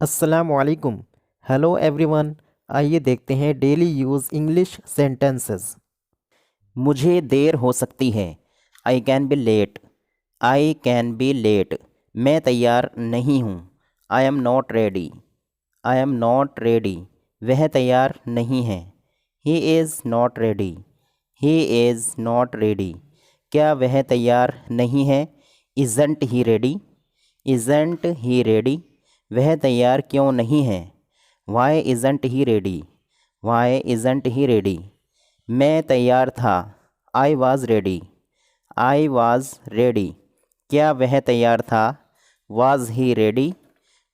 अस्सलामुअलैकुम। Hello everyone. आइए देखते हैं डेली यूज़ इंग्लिश सेंटेंसेस। मुझे देर हो सकती है। I can be late. I can be late. मैं तैयार नहीं हूँ। I am not ready. I am not ready. वह तैयार नहीं है। He is not ready. He is not ready. क्या वह तैयार नहीं है? Isn't he ready. Isn't he ready. वह तैयार क्यों नहीं है? Why isn't he ready. Why isn't he ready. मैं तैयार था। I was ready. I was ready. क्या वह तैयार था? Was he ready.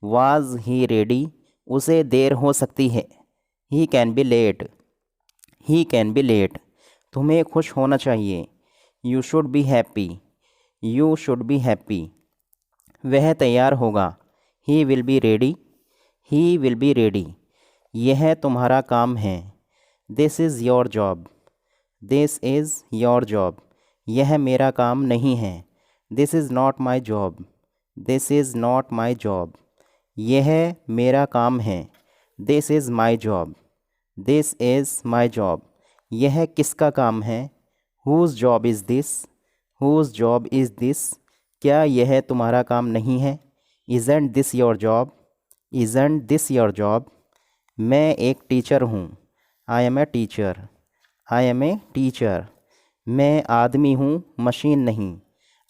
Was he ready. उसे देर हो सकती है। He can be late. He can be late. तुम्हें खुश होना चाहिए। You should be happy. You should be happy. वह तैयार होगा। He will be ready. He will be ready. यह तुम्हारा काम है। This is your job. This is your job. यह मेरा काम नहीं है। This is not my job. This is not my job. यह मेरा काम है। This is my job. This is my job. यह किसका काम है? Whose job is this. Whose job is this. क्या यह तुम्हारा काम नहीं है? Isn't this your job. Isn't this your job. मैं एक टीचर हूँ। I am a teacher. I am a teacher. मैं आदमी हूँ, मशीन नहीं।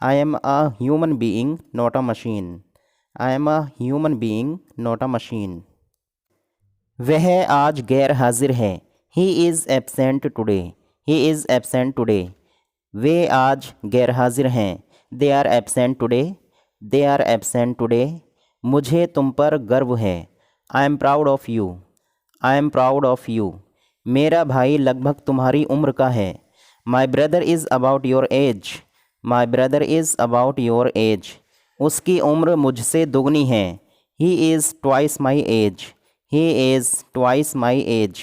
I am a human being not a machine. I am a human being not a machine. वह आज गैर हाजिर है। He is absent today. He is absent today. वे आज गैर हाजिर हैं। They are absent today. They are absent today. मुझे तुम पर गर्व है। I am proud of you. I am proud of you. मेरा भाई लगभग तुम्हारी उम्र का है। My brother is about your age. My brother is about your age. उसकी उम्र मुझसे दोगुनी है। He is twice my age. He is twice my age.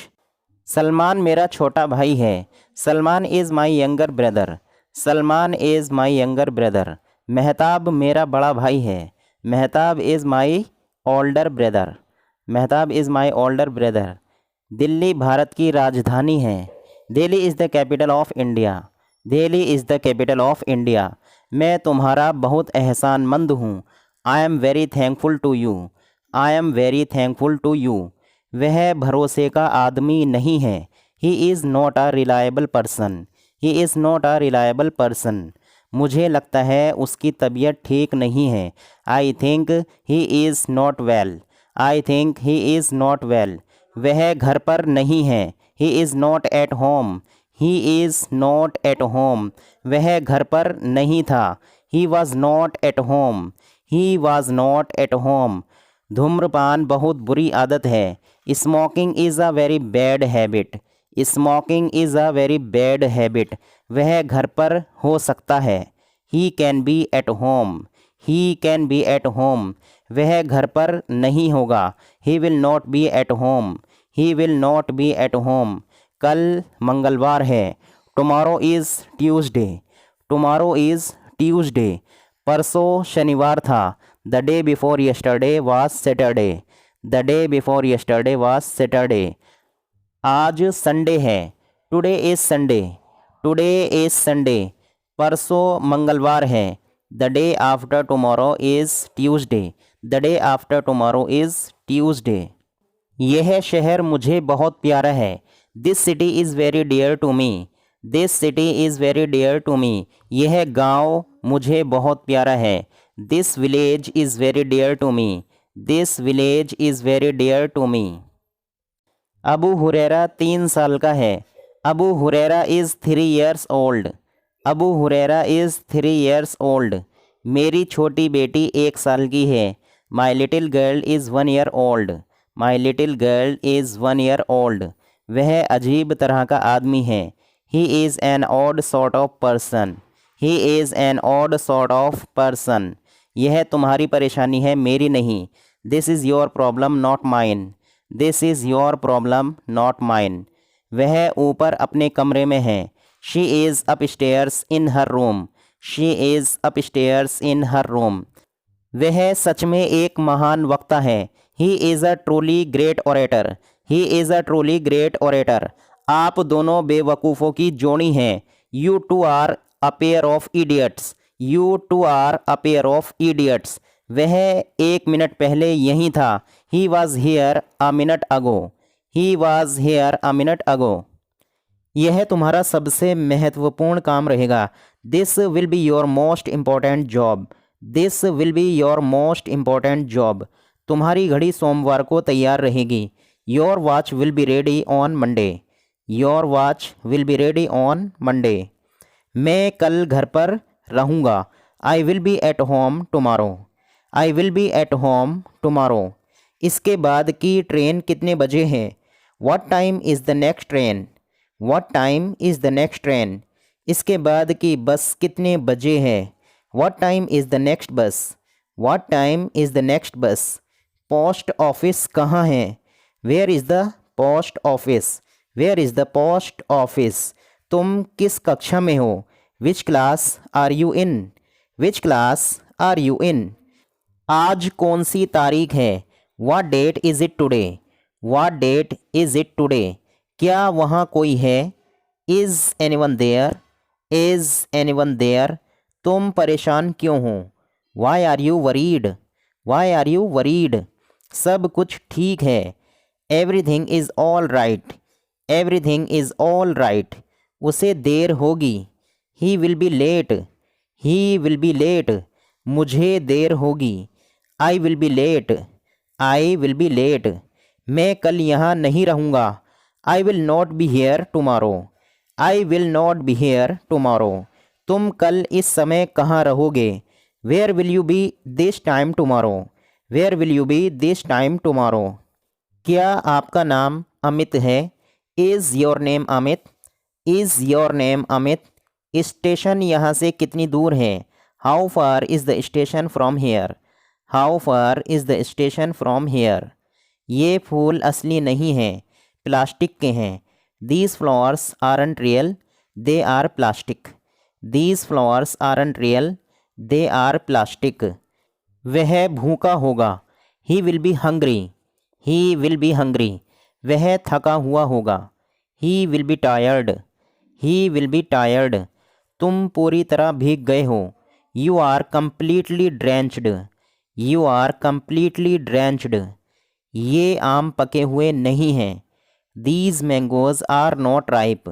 Salman मेरा छोटा भाई है। Salman is my younger brother. Salman is my younger brother. Mehtab मेरा बड़ा भाई है। Mehtab is my older brother. Mehtab is my older brother. Delhi Bharat की राजधानी है। Delhi is the capital of India. Delhi is the capital of India. मैं तुम्हारा बहुत एहसानमंद हूँ। I am very thankful to you. I am very thankful to you. वह भरोसे का आदमी नहीं है। He is not a reliable person. He is not a reliable person. मुझे लगता है उसकी तबीयत ठीक नहीं है। I think he is not well. I think he is not well. वह घर पर नहीं है। He is not at home. He is not at home. वह घर पर नहीं था। He was not at home. He was not at home. धूम्रपान बहुत बुरी आदत है। Smoking is a very bad habit. Smoking is a very bad habit. वह घर पर हो सकता है। He can B eight home. He can B eight home. वह घर पर नहीं होगा। He will not B eight home. He will not B at home. कल मंगलवार है। Tomorrow is Tuesday. Tomorrow is Tuesday. परसों शनिवार था। The day before yesterday was Saturday. The day before yesterday was Saturday. आज संडे है। Today is Sunday. Today is Sunday. परसों मंगलवार है। The day after tomorrow is Tuesday. The day after tomorrow is Tuesday. यह शहर मुझे बहुत प्यारा है। This city is very dear to me. This city is very dear to me. यह गांव मुझे बहुत प्यारा है। This village is very dear to me. This village is very dear to me. Abu Huraira 3 साल का है। Abu Huraira is 3 years old. Abu Huraira is 3 years old. मेरी छोटी बेटी 1 साल की है। My little girl is 1 year old. My little girl is 1 year old. वह अजीब तरह का आदमी है। He is an odd sort of person. He is an odd sort of person. यह तुम्हारी परेशानी है, मेरी नहीं। This is your problem not mine. This is your problem not mine. वह ऊपर अपने कमरे में है। She is upstairs in her room. She is upstairs in her room. वह सच में एक महान वक्ता है। He is a truly great orator. He is a truly great orator. आप दोनों बेवकूफ़ों की जोड़ी हैं। You two are a pair of idiots. You two are a pair of idiots. वह 1 मिनट पहले यहीं था। He was here a minute ago. He was here a minute ago. यह तुम्हारा सबसे महत्वपूर्ण काम रहेगा। This will be your most important job. This will be your most important job. तुम्हारी घड़ी सोमवार को तैयार रहेगी। Your watch will be ready on Monday. Your watch will be ready on Monday. मैं कल घर पर रहूँगा। I will B at home tomorrow. I will B at home tomorrow. इसके बाद की ट्रेन कितने बजे है? What time is the next train? What time is the next train? इसके बाद की बस कितने बजे है? What time is the next bus? What time is the next bus? Post office कहाँ है? Where is the post office? Where is the post office? तुम किस कक्षा में हो? Which class are you in? Which class are you in? आज कौन सी तारीख है? What date is it today? What date is it today? क्या वहाँ कोई है? Is anyone there? Is anyone there? तुम परेशान क्यों हो? Why are you worried? Why are you worried? सब कुछ ठीक है। Everything is all right. Everything is all right. उसे देर होगी। He will be late. He will be late. मुझे देर होगी। I will be late. I will be late. मैं कल यहाँ नहीं रहूँगा। I will not be here tomorrow. I will not be here tomorrow. तुम कल इस समय कहाँ रहोगे? Where will you be this time tomorrow? Where will you be this time tomorrow? क्या आपका नाम अमित है? Is your name Amit? Is your name Amit? Station यहाँ से कितनी दूर है? How far is the station from here? How far is the station from here? ये फूल असली नहीं हैं, प्लास्टिक के हैं। These flowers aren't real, they are plastic. These flowers aren't real, they are plastic. वह भूखा होगा। He will be hungry. He will be hungry. वह थका हुआ होगा। He will be tired. He will be tired. तुम पूरी तरह भीग गए हो। You are completely drenched. You are completely drenched. ये आम पके हुए नहीं हैं। These mangoes are not ripe.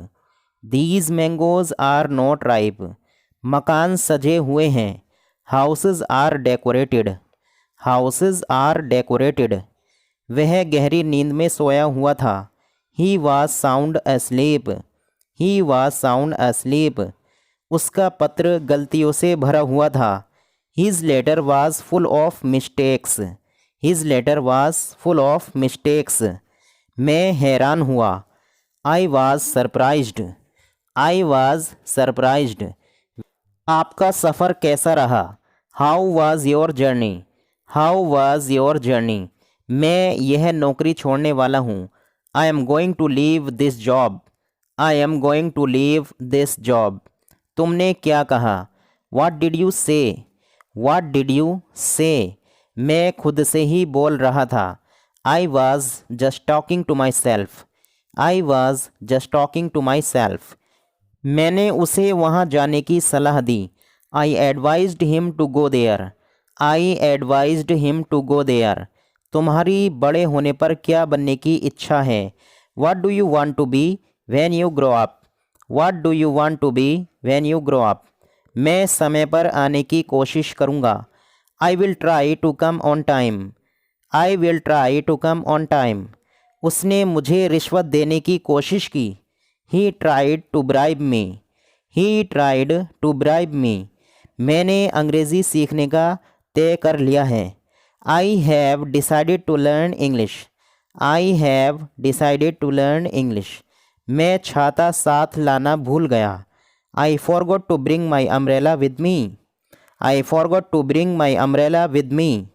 These mangoes are not ripe. मकान सजे हुए हैं। Houses are decorated. Houses are decorated. वह गहरी नींद में सोया हुआ था। He was sound asleep। He was sound asleep। उसका पत्र गलतियों से भरा हुआ था। His letter was full of mistakes. His letter was full of mistakes. मैं हैरान हुआ। I was surprised. I was surprised. आपका सफ़र कैसा रहा? How was your journey? How was your journey? मैं यह नौकरी छोड़ने वाला हूँ। I am going to leave this job. I am going to leave this job. तुमने क्या कहा? What did you say? What did you say? मैं खुद से ही बोल रहा था। I was just talking to myself. I was just talking to myself. मैंने उसे वहाँ जाने की सलाह दी। I advised him to go there. I advised him to go there. तुम्हारी बड़े होने पर क्या बनने की इच्छा है? What do you want to be when you grow up? What do you want to be when you grow up? मैं समय पर आने की कोशिश करूँगा। I will try to come on time. I will try to come on time. उसने मुझे रिश्वत देने की कोशिश की। He tried to bribe me. He tried to bribe me. मैंने अंग्रेज़ी सीखने का तय कर लिया है। I have decided to learn English. I have decided to learn English. मैं छाता साथ लाना भूल गया। I forgot to bring my umbrella with me. I forgot to bring my umbrella with me.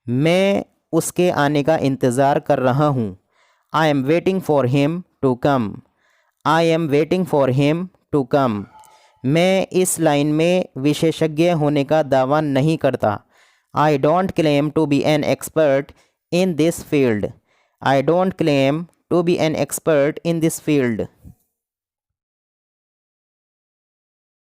मैं उसके आने का इंतज़ार कर रहा हूँ। I am waiting for him to come. I am waiting for him to come. मैं इस लाइन में विशेषज्ञ होने का दावा नहीं करता। I don't claim to be an expert in this field. I don't claim to be an expert in this field.